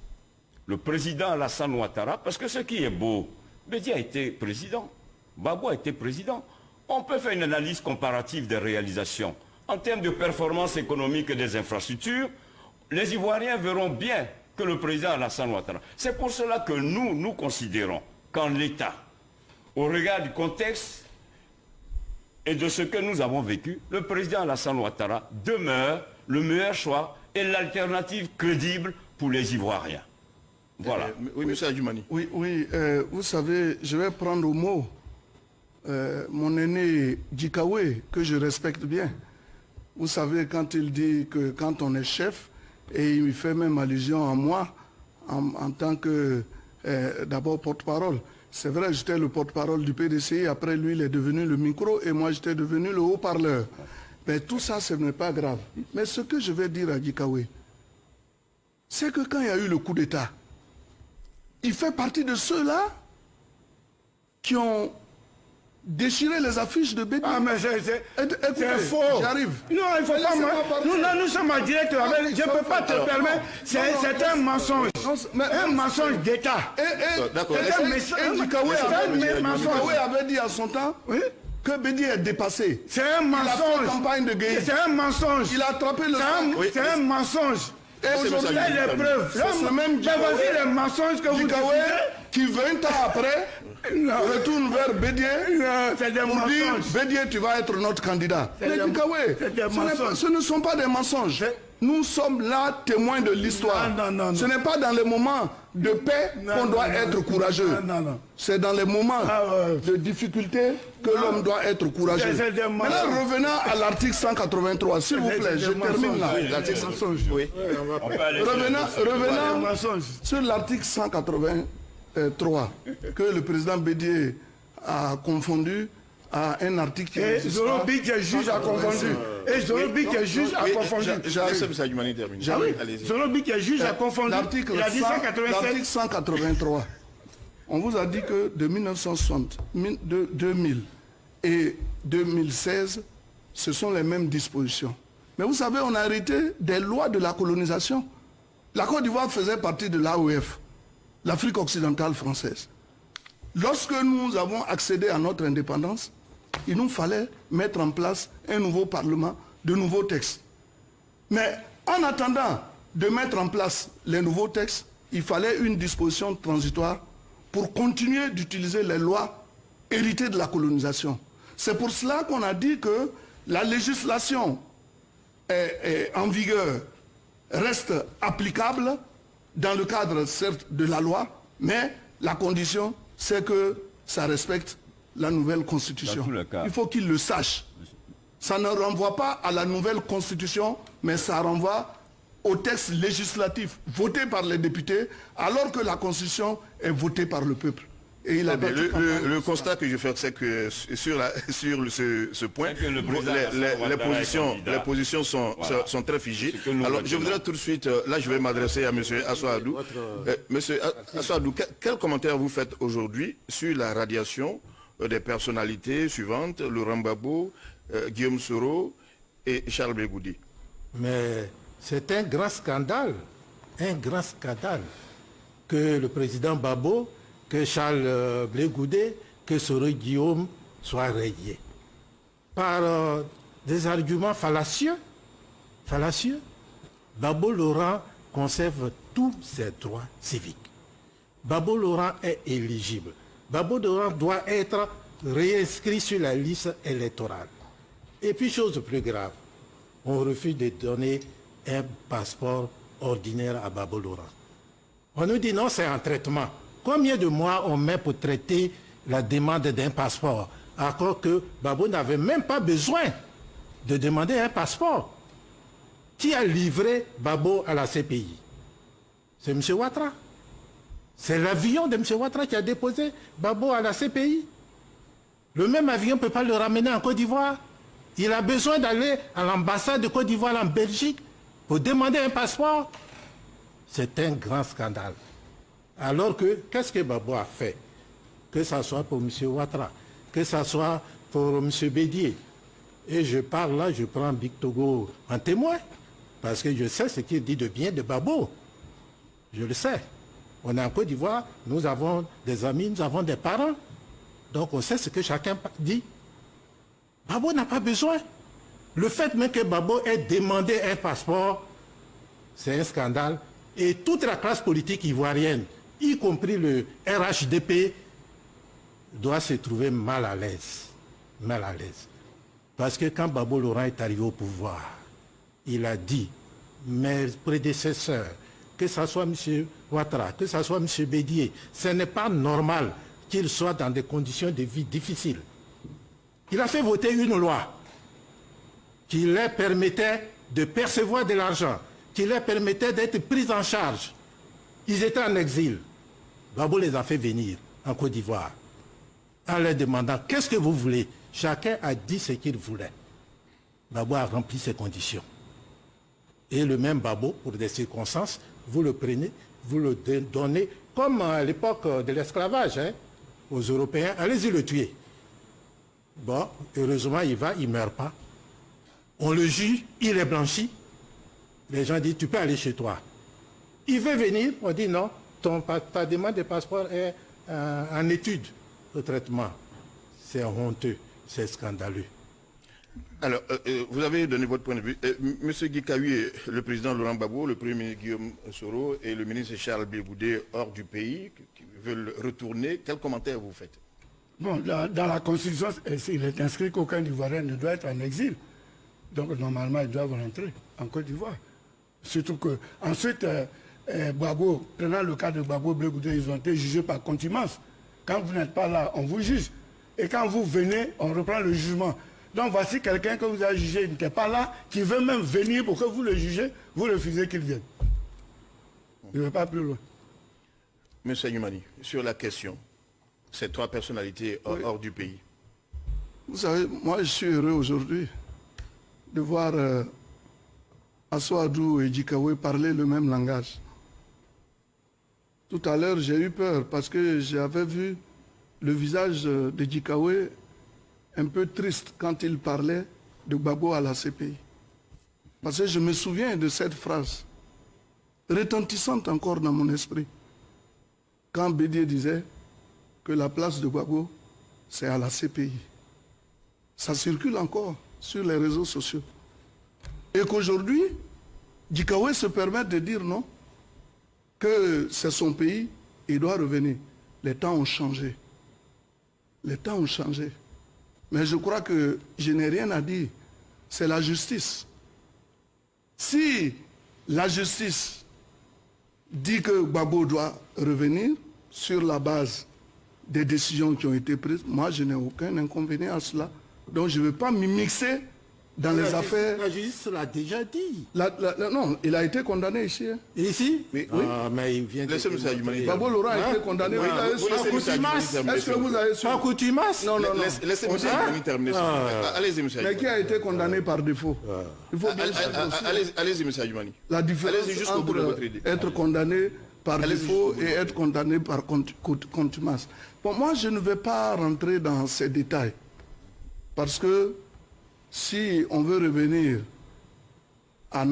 Speaker 5: Le président Alassane Ouattara, parce que ce qui est beau, Bédié a été président, Gbagbo a été président. On peut faire une analyse comparative des réalisations. En termes de performance économique et des infrastructures, les Ivoiriens verront bien que le président Alassane Ouattara. C'est pour cela que nous considérons qu'en l'État, au regard du contexte et de ce que nous avons vécu, le président Alassane Ouattara demeure le meilleur choix et l'alternative crédible pour les Ivoiriens. Voilà.
Speaker 2: Oui, monsieur Adjumani.
Speaker 3: Oui, vous savez, je vais prendre au mot mon aîné Djikawe, que je respecte bien. Vous savez, quand il dit que quand on est chef, et il fait même allusion à moi, en tant que, d'abord, porte-parole. C'est vrai, j'étais le porte-parole du PDCI, après lui, il est devenu le micro, et moi, j'étais devenu le haut-parleur. Mais tout ça, ce n'est pas grave. Mais ce que je vais dire à Djikawe, c'est que quand il y a eu le coup d'État, il fait partie de ceux-là qui ont déchirer les affiches de Bédi.
Speaker 1: Ah, mais c'est
Speaker 3: Écoutez,
Speaker 1: faux.
Speaker 3: j'arrive.
Speaker 1: Non, il faut pas...
Speaker 3: Laissez-moi parler.
Speaker 1: Nous sommes en direct. Je ne peux pas te permettre. C'est un mensonge. Un mensonge d'État.
Speaker 2: D'accord.
Speaker 3: Dikawe avait dit à son temps que Bédi est dépassé.
Speaker 1: C'est un
Speaker 3: Il a fait
Speaker 1: mensonge.
Speaker 3: campagne de guerre.
Speaker 1: C'est un mensonge.
Speaker 3: Il a attrapé le
Speaker 1: C'est un mensonge.
Speaker 3: Et aujourd'hui,
Speaker 1: Il y a des preuves.
Speaker 3: c'est ce même
Speaker 1: Voici les mensonges que vous
Speaker 3: Dikawe qui 20 ans après retourne vers Bédié
Speaker 1: c'est des
Speaker 3: pour dire
Speaker 1: mensonges.
Speaker 3: Bédié, tu vas être notre candidat. Mais
Speaker 1: des
Speaker 3: Dikawe, ce ne sont pas des mensonges. Nous sommes là témoins de l'histoire.
Speaker 1: Non.
Speaker 3: Ce n'est pas dans les moments de paix qu'on doit être courageux.
Speaker 1: Non.
Speaker 3: C'est dans les moments de difficulté que l'homme doit être courageux.
Speaker 1: C'est des mensonges.
Speaker 3: Maintenant, revenons à l'article 183, s'il vous plaît, je termine là.
Speaker 2: L'article 183. Oui.
Speaker 5: On peut aller sur le
Speaker 3: Revenons
Speaker 1: mensonge.
Speaker 3: sur l'article 183 que le président Bédié a confondu à un article qui
Speaker 1: Et
Speaker 3: n'existe pas.
Speaker 1: Zorobi qui est juge a confondu. Et Zorobi qui est juge a confondu.
Speaker 2: Laissez M. Adjumani terminer.
Speaker 1: Ah oui,
Speaker 2: Allez-y.
Speaker 1: Zorobi qui est juge a confondu.
Speaker 3: L'article
Speaker 1: Il a dit 187.
Speaker 3: l'article 183. On vous a dit que de 1960, 2000 et 2016, ce sont les mêmes dispositions. Mais vous savez, on a hérité des lois de la colonisation. La Côte d'Ivoire faisait partie de l'AOF, l'Afrique occidentale française. Lorsque nous avons accédé à notre indépendance, il nous fallait mettre en place un nouveau parlement, de nouveaux textes. Mais en attendant de mettre en place les nouveaux textes, il fallait une disposition transitoire pour continuer d'utiliser les lois héritées de la colonisation. C'est pour cela qu'on a dit que la législation est en vigueur reste applicable dans le cadre certes de la loi, mais la condition c'est que ça respecte la nouvelle constitution.
Speaker 5: Dans tous les cas.
Speaker 3: Il faut qu'il le sache. Ça ne renvoie pas à la nouvelle constitution, mais ça renvoie au texte législatif voté par les députés, alors que la constitution est votée par le peuple. Et il a
Speaker 2: Très bien.
Speaker 3: battu campagne.
Speaker 2: Le constat que je fais, c'est que sur ce point,
Speaker 5: C'est que le président Alassane
Speaker 2: les
Speaker 5: Ouattara
Speaker 2: positions sont très figées.
Speaker 5: C'est que nous
Speaker 2: Alors, je
Speaker 5: retenons.
Speaker 2: voudrais tout de suite, là, je vais m'adresser à M. Assoadou. Monsieur Assoadou, quel commentaire vous faites aujourd'hui sur la radiation des personnalités suivantes, Laurent Gbagbo, Guillaume Soro et Charles Blegoudi?
Speaker 4: Mais c'est un grand scandale que le président Gbagbo, que Charles Blegoudi, que Soro Guillaume soient rayés. Par des arguments fallacieux, Gbagbo Laurent conserve tous ses droits civiques. Gbagbo Laurent est éligible. Gbagbo Laurent doit être réinscrit sur la liste électorale. Et puis, chose plus grave, on refuse de donner un passeport ordinaire à Gbagbo Laurent. On nous dit non, c'est un traitement. Combien de mois on met pour traiter la demande d'un passeport, alors que Gbagbo n'avait même pas besoin de demander un passeport? Qui a livré Gbagbo à la CPI? C'est M. Ouattara. C'est l'avion de M. Ouattara qui a déposé Gbagbo à la CPI. Le même avion ne peut pas le ramener en Côte d'Ivoire. Il a besoin d'aller à l'ambassade de Côte d'Ivoire en Belgique pour demander un passeport. C'est un grand scandale. Alors que, qu'est-ce que Gbagbo a fait? Que ce soit pour M. Ouattara, que ce soit pour M. Bédié. Et je parle là, je prends Big Togo en témoin, parce que je sais ce qu'il dit de bien de Gbagbo. Je le sais. On est en Côte d'Ivoire, nous avons des amis, nous avons des parents. Donc on sait ce que chacun dit. Gbagbo n'a pas besoin. Le fait même que Gbagbo ait demandé un passeport, c'est un scandale. Et toute la classe politique ivoirienne, y compris le RHDP, doit se trouver mal à l'aise. Mal à l'aise. Parce que quand Gbagbo Laurent est arrivé au pouvoir, il a dit, mes prédécesseurs, que ce soit M. Ouattara, que ce soit M. Bédié, ce n'est pas normal qu'ils soient dans des conditions de vie difficiles. Il a fait voter une loi qui leur permettait de percevoir de l'argent, qui leur permettait d'être pris en charge. Ils étaient en exil. Gbagbo les a fait venir en Côte d'Ivoire en leur demandant « Qu'est-ce que vous voulez ?» Chacun a dit ce qu'il voulait. Gbagbo a rempli ses conditions. Et le même Gbagbo, pour des circonstances, vous le prenez, vous le donnez, comme à l'époque de l'esclavage, aux Européens, allez-y le tuer. Bon, heureusement, il va, il ne meurt pas. On le juge, il est blanchi. Les gens disent, tu peux aller chez toi. Il veut venir, on dit non, ta demande de passeport est en étude de traitement. C'est honteux, c'est scandaleux.
Speaker 2: Alors, vous avez donné votre point de vue. Monsieur Guy Kahué, le président Laurent Gbagbo, le premier ministre Guillaume Soro et le ministre Charles Bigoudé hors du pays, qui veulent retourner, quel commentaire vous faites?
Speaker 1: Bon, dans la Constitution, il est inscrit qu'aucun Ivoirien ne doit être en exil. Donc, normalement, ils doivent rentrer en Côte d'Ivoire. Surtout que, ensuite, Gbagbo, prenant le cas de Gbagbo, Bigoudé, ils ont été jugés par contumace. Quand vous n'êtes pas là, on vous juge. Et quand vous venez, on reprend le jugement. Donc voici quelqu'un que vous avez jugé, il n'était pas là, qui veut même venir pour que vous le jugez, vous refusez qu'il vienne. Je ne vais pas plus loin.
Speaker 2: Monsieur Yumani, sur la question, ces trois personnalités hors du pays.
Speaker 3: Vous savez, moi je suis heureux aujourd'hui de voir Assoadou et Djikawe parler le même langage. Tout à l'heure, j'ai eu peur parce que j'avais vu le visage de Djikawe un peu triste quand il parlait de Gbagbo à la CPI. Parce que je me souviens de cette phrase, retentissante encore dans mon esprit, quand Bédier disait que la place de Gbagbo, c'est à la CPI. Ça circule encore sur les réseaux sociaux. Et qu'aujourd'hui, Djikawe se permet de dire non, que c'est son pays, il doit revenir. Les temps ont changé. Les temps ont changé. Mais je crois que je n'ai rien à dire. C'est la justice. Si la justice dit que Gbagbo doit revenir sur la base des décisions qui ont été prises, moi je n'ai aucun inconvénient à cela. Donc je ne vais pas m'immiscer dans les affaires.
Speaker 4: La justice l'a déjà dit.
Speaker 3: Non, il a été condamné ici. Hein.
Speaker 4: Ici?
Speaker 2: Oui.
Speaker 4: Mais il vient de...
Speaker 2: Laissez-moi ça, Yumani.
Speaker 3: Gbagbo Laurent a été condamné.
Speaker 2: Oui,
Speaker 3: Est-ce que vous avez su?
Speaker 4: Pas coutumace?
Speaker 3: Non, non, non.
Speaker 2: Laissez-moi terminer. Allez-y, monsieur.
Speaker 3: Mais qui a été condamné par défaut? Il faut bien
Speaker 2: Allez-y, monsieur Yumani.
Speaker 3: la différence
Speaker 2: Allez-y jusqu'au bout de votre
Speaker 3: entre
Speaker 2: idée.
Speaker 3: être condamné par défaut et être condamné par contumace. Bon, moi, je ne vais pas rentrer dans ces détails. Parce que si on veut revenir à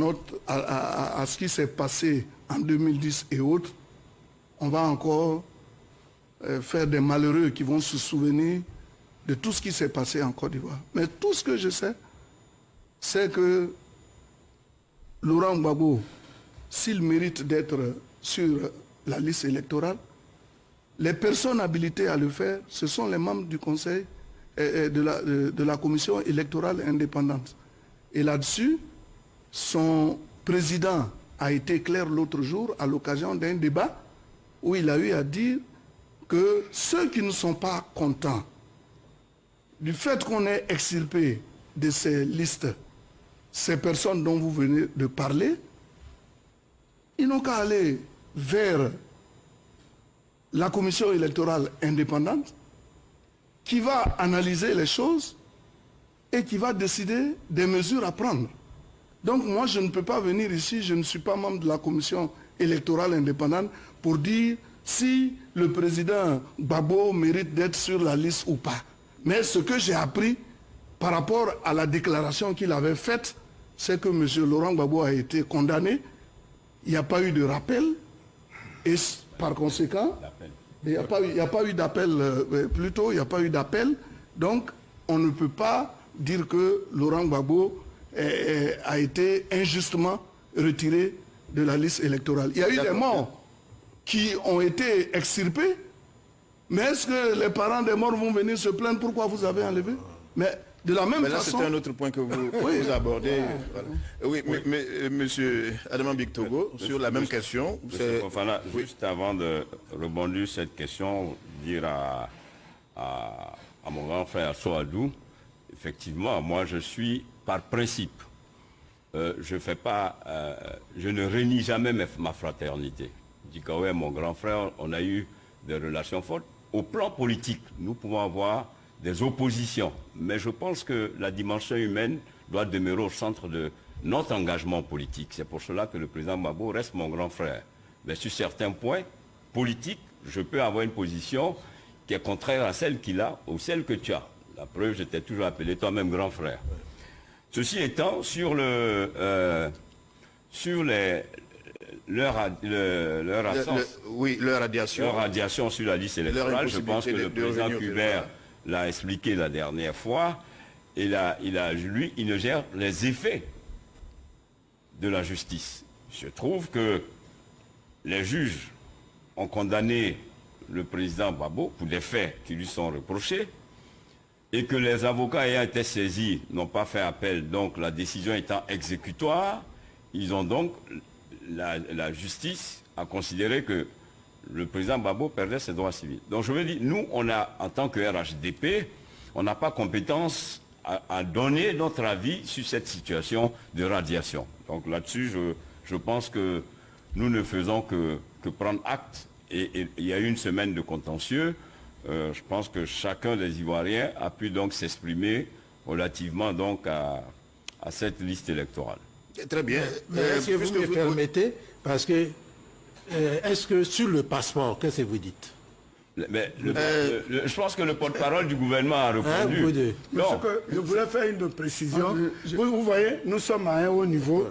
Speaker 3: ce qui s'est passé en 2010 et autres, on va encore faire des malheureux qui vont se souvenir de tout ce qui s'est passé en Côte d'Ivoire. Mais tout ce que je sais, c'est que Laurent Gbagbo, s'il mérite d'être sur la liste électorale, les personnes habilitées à le faire, ce sont les membres du Conseil de la Commission électorale indépendante. Et là-dessus, son président a été clair l'autre jour à l'occasion d'un débat où il a eu à dire que ceux qui ne sont pas contents du fait qu'on ait extirpé de ces listes ces personnes dont vous venez de parler, ils n'ont qu'à aller vers la commission électorale indépendante qui va analyser les choses et qui va décider des mesures à prendre. Donc moi, je ne peux pas venir ici, je ne suis pas membre de la commission électorale indépendante pour dire si le président Gbagbo mérite d'être sur la liste ou pas. Mais ce que j'ai appris par rapport à la déclaration qu'il avait faite, c'est que M. Laurent Gbagbo a été condamné, il n'y a pas eu de rappel, et par conséquent, il n'y a pas eu d'appel, plutôt, il n'y a pas eu d'appel. Donc, on ne peut pas dire que Laurent Gbagbo a été injustement retiré de la liste électorale. Il y a eu des morts qui ont été extirpés, mais est-ce que les parents des morts vont venir se plaindre pourquoi vous avez enlevé? Mais de la même façon...
Speaker 2: C'est un autre point que vous abordez. Voilà. Oui, mais monsieur Adama Bictogo, sur la même question...
Speaker 5: Fofana, juste avant de rebondir sur cette question, dire à mon grand frère Soadou, effectivement, moi je suis par principe, je ne renie jamais ma fraternité. Djikawe, mon grand frère, on a eu des relations fortes. Au plan politique, nous pouvons avoir des oppositions, mais je pense que la dimension humaine doit demeurer au centre de notre engagement politique. C'est pour cela que le président Gbagbo reste mon grand frère. Mais sur certains points politiques, je peux avoir une position qui est contraire à celle qu'il a ou celle que tu as. La preuve, j'étais toujours appelé toi-même grand frère. Ceci étant, sur leur absence,
Speaker 2: leur radiation.
Speaker 5: leur radiation sur la liste électorale, je pense que le président Kubert l'a expliqué la dernière fois, et lui, il ne gère les effets de la justice. Il se trouve que les juges ont condamné le président Gbagbo pour des faits qui lui sont reprochés, et que les avocats ayant été saisis n'ont pas fait appel, donc la décision étant exécutoire, ils ont donc, la justice a considéré que le président Gbagbo perdait ses droits civils. Donc je veux dire, nous, on a, en tant que RHDP, on n'a pas compétence à donner notre avis sur cette situation de radiation. Donc là-dessus, je pense que nous ne faisons que prendre acte. Et il y a eu une semaine de contentieux. Je pense que chacun des Ivoiriens a pu donc s'exprimer relativement donc à cette liste électorale.
Speaker 2: Très bien.
Speaker 4: Mais est-ce que vous me permettez, parce que, est-ce que sur le passeport, qu'est-ce que vous dites?
Speaker 5: Mais je pense que le porte-parole du gouvernement a répondu.
Speaker 1: Non. Je voulais faire une précision. Vous voyez, nous sommes à un haut niveau.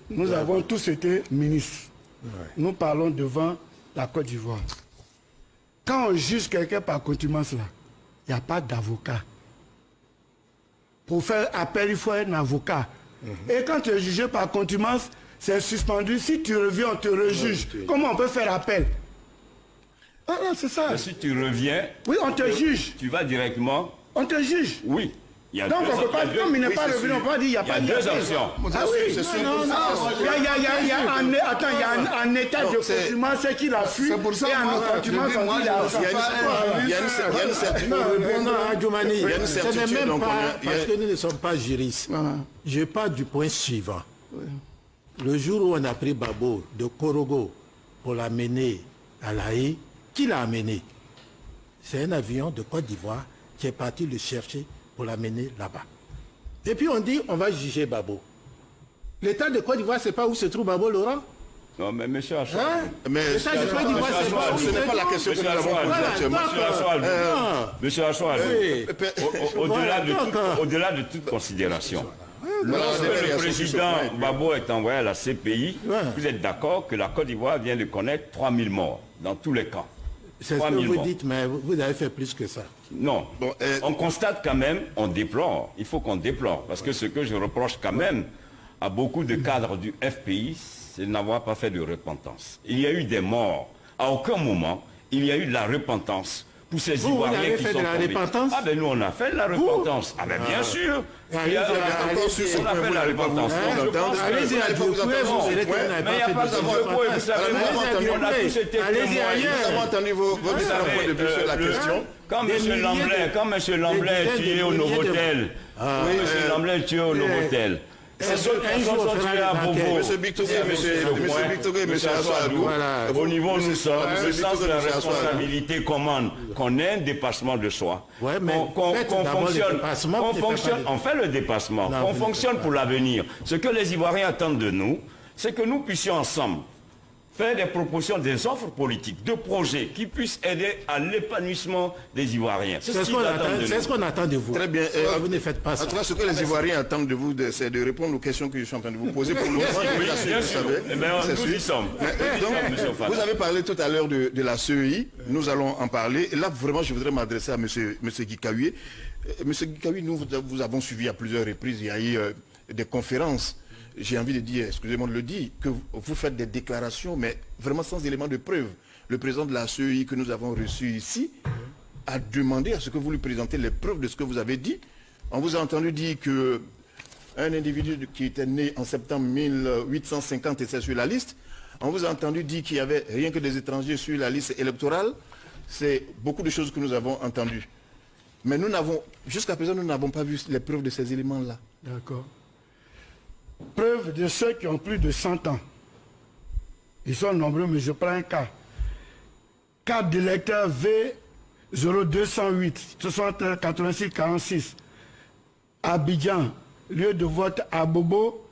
Speaker 1: Nous avons tous été ministres. Nous parlons devant la Côte d'Ivoire. Quand on juge quelqu'un par contumace, là, il n'y a pas d'avocat. Pour faire appel, il faut un avocat. Et quand tu es jugé par contumace, c'est suspendu. Si tu reviens, on te rejuge. Comment on peut faire appel? Ah non, c'est ça.
Speaker 5: Mais si tu reviens,
Speaker 1: oui, on te juge.
Speaker 5: Tu vas directement.
Speaker 1: On te juge.
Speaker 5: Oui.
Speaker 1: Donc on ne peut pas, comme il n'est pas revenu, on peut pas dire il n'y a pas de
Speaker 5: deux options.
Speaker 1: Ah oui, il y a un état de contumace, c'est qu'il a fui. C'est pour ça que contumace,
Speaker 2: il y a une certitude.
Speaker 4: Parce que nous ne sommes pas juristes. Je pars du point suivant. Le jour où on a pris Gbagbo de Korogo pour l'amener à La Haye, qui l'a amené? C'est un avion de Côte d'Ivoire qui est parti le chercher pour l'amener là-bas. Et puis on dit, on va juger Gbagbo. L'État de Côte d'Ivoire, c'est pas où se trouve Gbagbo, Laurent?
Speaker 5: Non, mais monsieur Achoual.
Speaker 4: L'État de Côte d'Ivoire, c'est pas où
Speaker 2: ce n'est pas la question que nous avons posée actuellement.
Speaker 5: Monsieur Achoual, au-delà de toute considération, lorsque le président Gbagbo est envoyé à la CPI, vous êtes d'accord que la Côte d'Ivoire vient de connaître 3000 morts dans tous les camps.
Speaker 4: C'est ce que vous dites, mais vous avez fait plus que ça.
Speaker 5: Non. On constate quand même, on déplore. Il faut qu'on déplore. Parce que ce que je reproche quand même à beaucoup de cadres du FPI, c'est de n'avoir pas fait de repentance. Il y a eu des morts. À aucun moment, il y a eu de la repentance pour ces Ivoiriens qui sont tombés. Vous avez fait de la repentance? Ah ben nous, on a fait de la repentance. Ah ben bien sûr. On a fait de la repentance.
Speaker 4: Allez-y, vous verrez qu'on n'a pas fait de repentance.
Speaker 5: On a tous été témoins.
Speaker 2: Nous avons entendu vos différents points de vue sur la question.
Speaker 5: Quand M. Lamblay est tué au Novotel, c'est ceux qui sont tués à Bobo.
Speaker 2: M. Bictogé, M. Assoadou.
Speaker 5: Au niveau où nous sommes, le sens de la responsabilité commande qu'on ait un dépassement de soi, qu'on fonctionne, on fait le dépassement, qu'on fonctionne pour l'avenir. Ce que les Ivoiriens attendent de nous, c'est que nous puissions ensemble faire des propositions, des offres politiques, de projets qui puissent aider à l'épanouissement des Ivoiriens.
Speaker 4: C'est ce qu'on attend de vous.
Speaker 2: Très bien.
Speaker 4: Vous ne faites pas ça.
Speaker 2: En tout cas, ce que les Ivoiriens attendent de vous, c'est de répondre aux questions que je suis en train de vous poser pour le moment.
Speaker 5: Bien sûr. Nous y sommes.
Speaker 2: Vous avez parlé tout à l'heure de la CEI. Nous allons en parler. Et là, vraiment, je voudrais m'adresser à M. Gikawi. M. Gikawi, nous vous avons suivi à plusieurs reprises. Il y a eu des conférences. J'ai envie de dire, excusez-moi de le dire, que vous faites des déclarations, mais vraiment sans élément de preuve. Le président de la CEI que nous avons reçu ici a demandé à ce que vous lui présentez les preuves de ce que vous avez dit. On vous a entendu dire qu'un individu qui était né en septembre 1850 était sur la liste. On vous a entendu dire qu'il n'y avait rien que des étrangers sur la liste électorale. C'est beaucoup de choses que nous avons entendues. Mais jusqu'à présent, nous n'avons pas vu les preuves de ces éléments-là.
Speaker 1: D'accord. Preuve de ceux qui ont plus de 100 ans. Ils sont nombreux, mais je prends un cas. Carte d'électeur V0208, 60 86 46. Abidjan, lieu de vote à Bobo,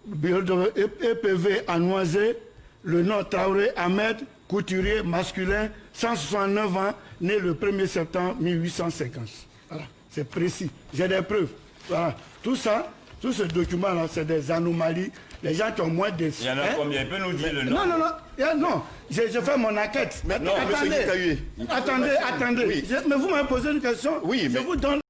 Speaker 1: bureau de EPV à Noisé, le nom Traoré Ahmed, couturier masculin, 169 ans, né le 1er septembre 1850. Voilà, c'est précis. J'ai des preuves. Voilà. Tout ça, tout ce document-là, c'est des anomalies. Les gens qui ont moins de...
Speaker 5: Il y en a combien? Il peut nous dire le nom?
Speaker 1: Non. Je fais mon enquête.
Speaker 2: Maintenant,
Speaker 1: attendez,
Speaker 2: monsieur Guikaye.
Speaker 1: attendez.
Speaker 2: Oui.
Speaker 1: Mais vous m'avez posé une question.
Speaker 2: Oui,
Speaker 1: je
Speaker 2: mais...
Speaker 1: vous donne